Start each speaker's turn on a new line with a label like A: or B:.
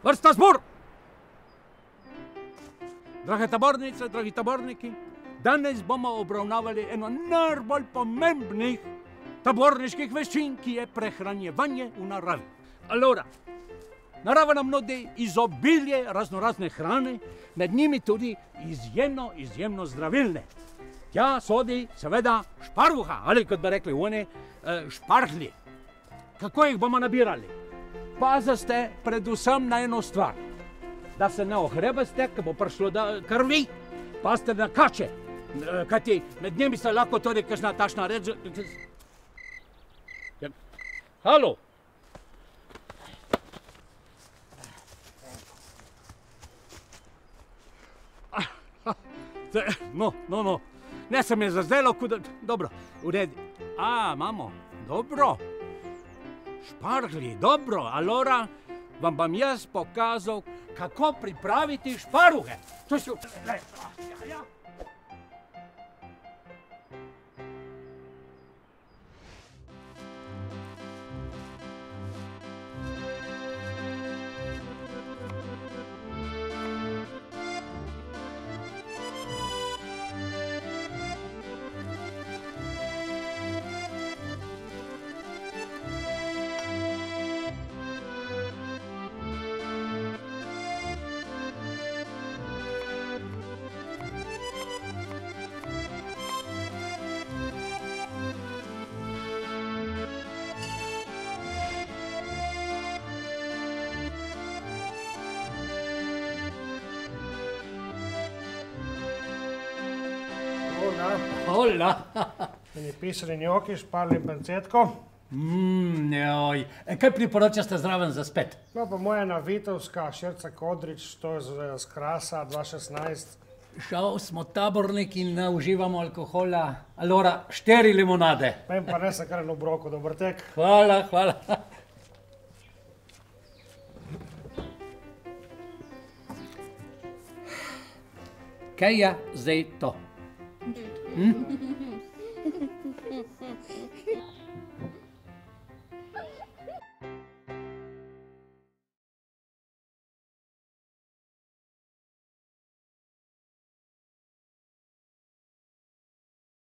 A: Vrsta zbor! Drage tabornice, dragi taborniki, danes bomo obravnavali eno najbolj pomembnih taborniških veščin, ki je prehranjevanje v naravi. Allora, narava nam nudi izobilje raznorazne hrane, med njimi tudi izjemno zdravilne. Tja sodi seveda šparvuha, ali kot bi rekli oni, šparhlji. Kako jih bomo nabirali? Pazite predvsem na eno stvar, da se ne ohrebeste, ko bo prišlo do krvi, pazite na kače, kajti med njimi se lahko tudi kakšna takšna reč... Halo? No, ne se mi je zazdelo, dobro, v redu. Imamo, dobro. Šparglji, dobro, allora vam bom jaz pokazal, kako pripraviti šparuhe. To so... Hola.
B: Meni pisani njoki, šparli pancetko.
A: Joj, kaj priporočaste zraven za spet?
B: No, pa moja navitovska šerca Kodrič, to je z Krasa 2016.
A: Žal smo taborniki in ne uživamo alkohola. Allora, 4 limonade.
B: Meni pa ne se kar eno broko, dober tek.
A: Hvala. Kaj je zdaj to?